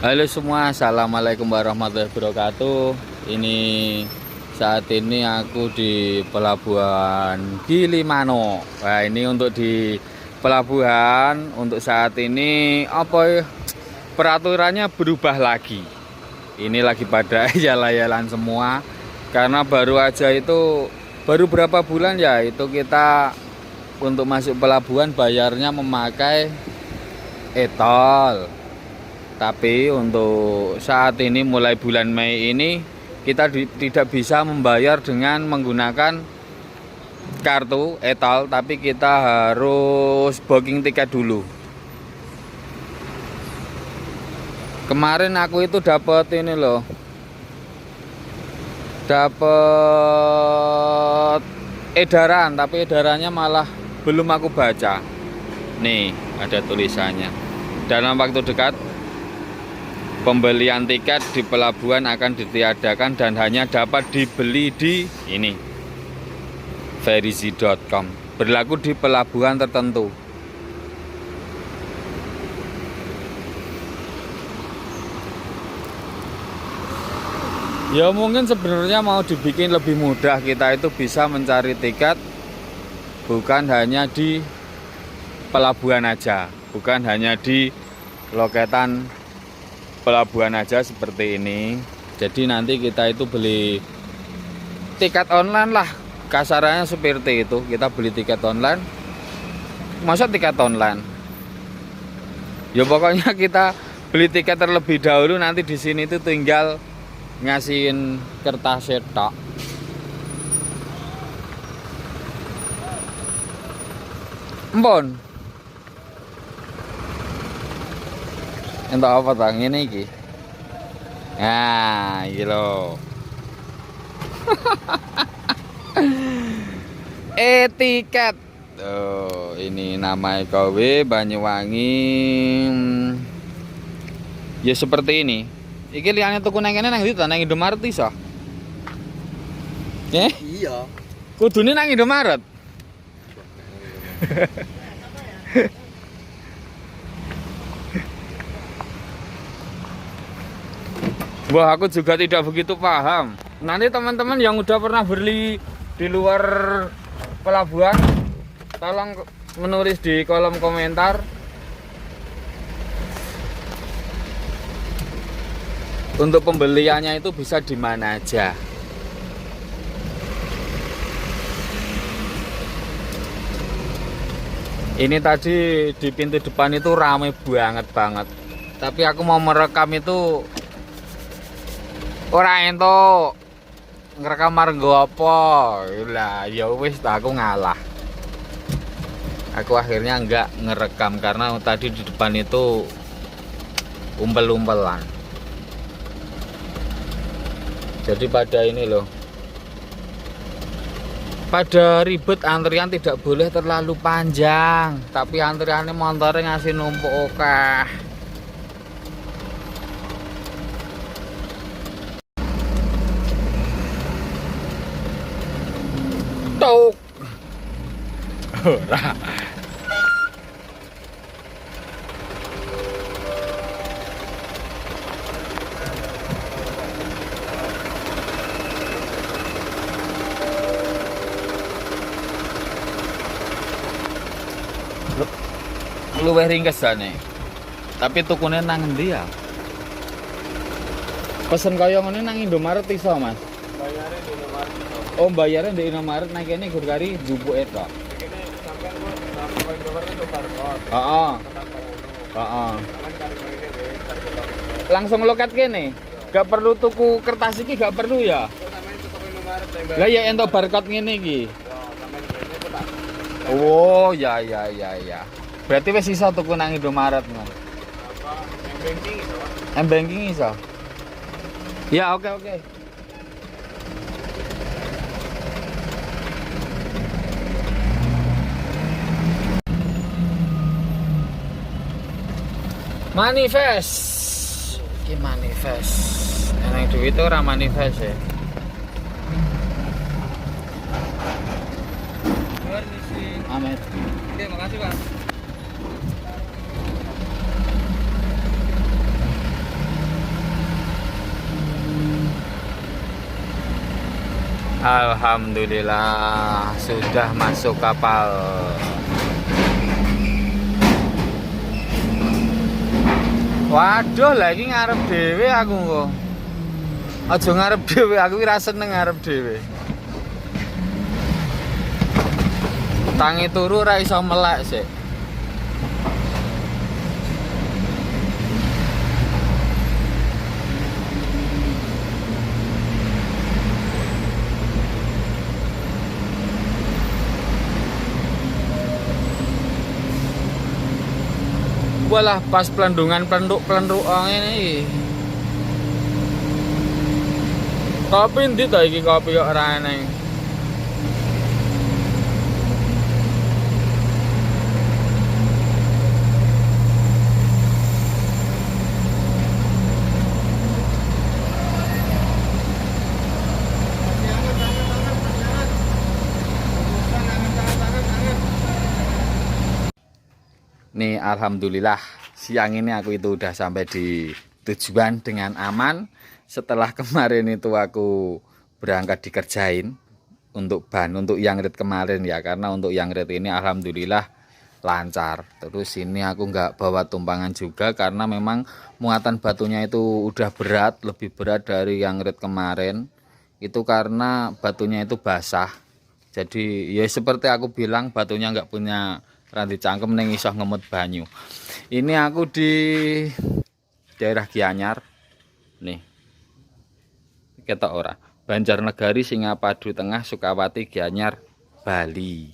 Halo semua, assalamualaikum warahmatullahi wabarakatuh. Ini saat ini aku di Pelabuhan Gilimanuk. Nah, ini untuk di pelabuhan untuk saat ini peraturannya berubah lagi. Ini lagi pada yala-yalan semua karena baru berapa bulan ya itu kita untuk masuk pelabuhan bayarnya memakai e-tol. Tapi untuk saat ini mulai bulan Mei ini kita tidak bisa membayar dengan menggunakan kartu e-tol, tapi kita harus booking tiket dulu. Kemarin aku itu dapat ini loh. Dapat edaran, tapi edarannya malah belum aku baca. Nih, ada tulisannya. Dalam waktu dekat pembelian tiket di pelabuhan akan ditiadakan dan hanya dapat dibeli di ini verizi.com. Berlaku di pelabuhan tertentu. Ya mungkin sebenarnya mau dibikin lebih mudah, kita itu bisa mencari tiket bukan hanya di pelabuhan aja, bukan hanya di loketan pelabuhan aja seperti ini. Jadi nanti kita itu beli tiket online lah, kasarannya seperti itu. Kita beli tiket online. Masa tiket online? Ya pokoknya kita beli tiket terlebih dahulu, nanti di sini itu tinggal ngasihin kertas cetak. Empon. Entuk apa ta ngene iki? Nah, iki lho. Tiket. Oh, ini nama kowe Banyuwangi. Ya seperti ini. Iki liyane tuku nang kene nang ndi ta? Nang Indomaret iso? Iya. Kudune nang Indomaret. Wah, aku juga tidak begitu paham. Nanti teman-teman yang udah pernah beli di luar pelabuhan, tolong menulis di kolom komentar. Untuk pembeliannya itu bisa di mana aja. Ini tadi di pintu depan itu ramai banget. Tapi aku mau merekam itu ora entuk ngerekam margo apa. Lah ya wis aku ngalah. Aku akhirnya enggak ngerekam karena tadi di depan itu umpel-umpelan. Jadi pada ini loh, pada ribet antrian tidak boleh terlalu panjang, tapi antriannya motornya ngasih numpuk okeh. Tuk. Ora. Luwih ringkes jane. Tapi tukune nang endi ya? Pesen kaya ngene nang Indomaret iso, Mas? Bayarnya di Indomaret. Oh, bayarnya di Indomaret nang kene gur kari jupuke tok. Kene sampean kok nang Indomaret itu barcode. Heeh. Heeh. Langsung loket kene. Gak perlu tuku kertas iki, gak perlu ya? Lah ya entuk barcode ngene iki. Oh, ya. Berarti wis iso tuku nang Indomaret, Mas. M-banking iso. M-banking iso. Ya, oke. Manifest. Iki manifest. Nang duit ora manifest ya. Amet. Oke, makasih Pak. Alhamdulillah sudah masuk kapal. Waduh, lagi ngarep dhewe aku kok. Aja ngarep dhewe, aku ora seneng ngarep dhewe. Tangi turu ora iso melek sik. Walah pas pelendungan pelenduk ngene iki. Kopi ndi to iki kopi kok ora eneng. Nih alhamdulillah siang ini aku itu udah sampai di tujuan dengan aman. Setelah kemarin itu aku berangkat dikerjain untuk ban untuk yang red kemarin ya, karena untuk yang red ini alhamdulillah lancar. Terus ini aku nggak bawa tumpangan juga karena memang muatan batunya itu udah berat, lebih berat dari yang red kemarin. Itu karena batunya itu basah. Jadi ya seperti aku bilang, batunya nggak punya ranti cangkem neng iso ngemut banyu. Ini aku di daerah Gianyar. Nih. Ketok ora. Banjarnegari, Singapadu Tengah, Sukawati, Gianyar, Bali.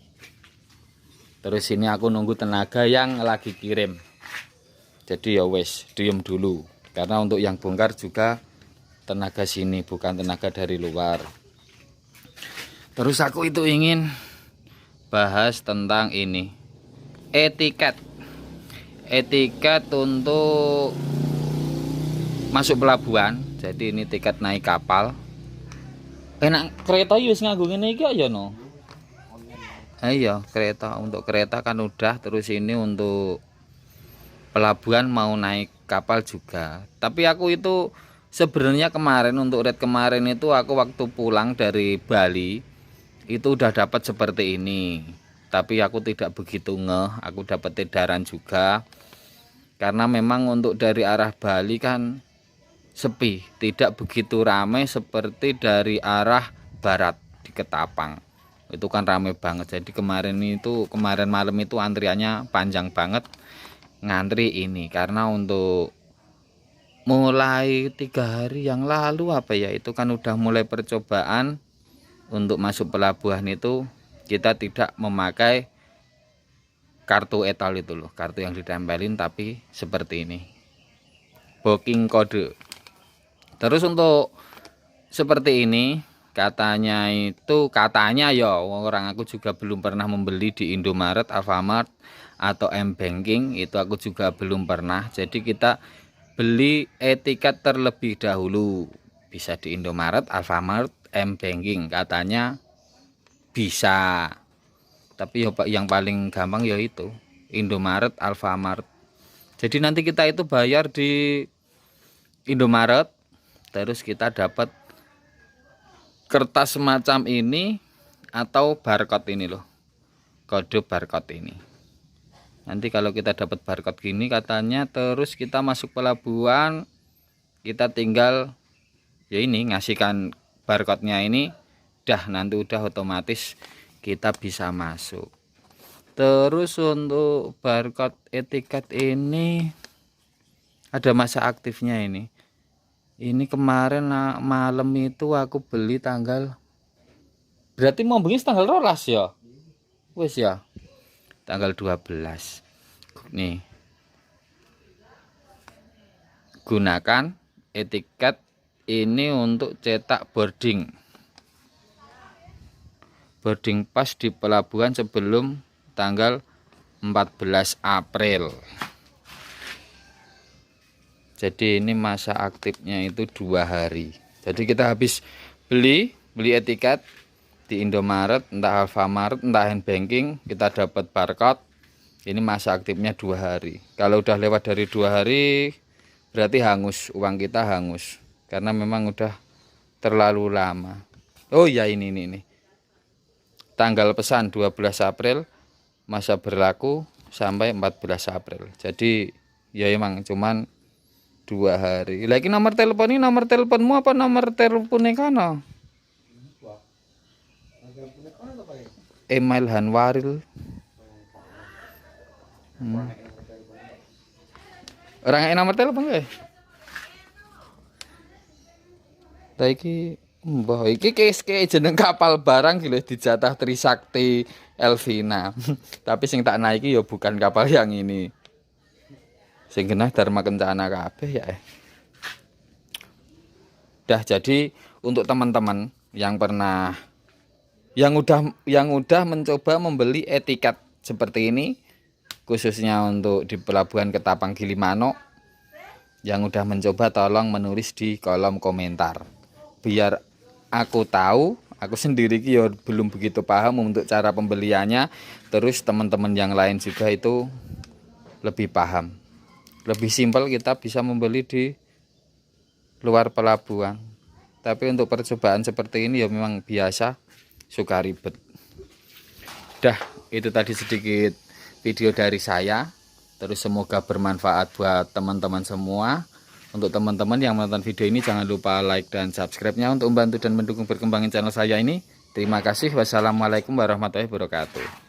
Terus ini aku nunggu tenaga yang lagi kirim. Jadi ya wes, diem dulu. Karena untuk yang bongkar juga tenaga sini, bukan tenaga dari luar. Terus aku itu ingin bahas tentang ini. Etiket untuk masuk pelabuhan. Jadi ini tiket naik kapal. Enak kereta wis nganggo ngene iki ya no. Iya, kereta untuk kereta kan udah, terus ini untuk pelabuhan mau naik kapal juga. Tapi aku itu sebenarnya kemarin untuk red kemarin itu aku waktu pulang dari Bali itu udah dapat seperti ini. Tapi aku tidak begitu ngeh, aku dapat edaran juga. Karena memang untuk dari arah Bali kan sepi, tidak begitu ramai seperti dari arah barat di Ketapang. Itu kan ramai banget. Jadi kemarin malam itu antriannya panjang banget ngantri ini. Karena untuk mulai 3 hari yang lalu apa ya, itu kan udah mulai percobaan untuk masuk pelabuhan itu. Kita tidak memakai kartu etal itu loh, kartu yang ditempelin, tapi seperti ini, booking kode. Terus untuk seperti ini katanya ya, orang aku juga belum pernah membeli di Indomaret, Alfamart atau M-Banking, itu aku juga belum pernah. Jadi kita beli etiket terlebih dahulu, bisa di Indomaret, Alfamart, M-Banking katanya bisa. Tapi yang paling gampang ya itu Indomaret, Alfamart. Jadi nanti kita itu bayar di Indomaret, terus kita dapat kertas semacam ini atau barcode ini loh, kode barcode ini. Nanti kalau kita dapat barcode gini katanya, terus kita masuk pelabuhan, kita tinggal ya ini ngasihkan barcode-nya ini, nanti udah otomatis kita bisa masuk. Terus untuk barcode etiket ini ada masa aktifnya ini. Ini kemarin malam itu aku beli tanggal, berarti mau bengis tanggal 12 ya. Wes ya. Tanggal 12. Nih. Gunakan etiket ini untuk cetak boarding pas di pelabuhan sebelum tanggal 14 April. Jadi ini masa aktifnya itu 2 hari. Jadi kita habis beli etiket di Indomaret, entah Alfamart, entah M-Banking, kita dapat barcode. Ini masa aktifnya 2 hari. Kalau udah lewat dari 2 hari berarti hangus, uang kita hangus. Karena memang udah terlalu lama. Oh iya, ini. Tanggal pesan 12 April, masa berlaku sampai 14 April. Jadi ya emang cuman 2 hari. Lagi nomor telepon ini nomor teleponmu apa nomor teleponnya kono? Email Hanwaril. Orang yang nomor telepon gak? Iki mbah iki kayak jeneng kapal barang gitu dijatah Trisakti Elvina. Tapi sing tak naiki ya bukan kapal yang ini. Sing genah Dharma Kencana kabeh ya. Dah, jadi untuk teman-teman yang pernah yang udah mencoba membeli etiket seperti ini, khususnya untuk di pelabuhan Ketapang Gilimanuk, yang udah mencoba tolong menulis di kolom komentar biar aku tahu. Aku sendiri ya belum begitu paham untuk cara pembeliannya, terus teman-teman yang lain juga itu lebih paham. Lebih simpel kita bisa membeli di luar pelabuhan. Tapi untuk percobaan seperti ini ya memang biasa, suka ribet. Dah, itu tadi sedikit video dari saya. Terus semoga bermanfaat buat teman-teman semua. Untuk teman-teman yang menonton video ini jangan lupa like dan subscribe-nya untuk membantu dan mendukung perkembangan channel saya ini. Terima kasih. Wassalamualaikum warahmatullahi wabarakatuh.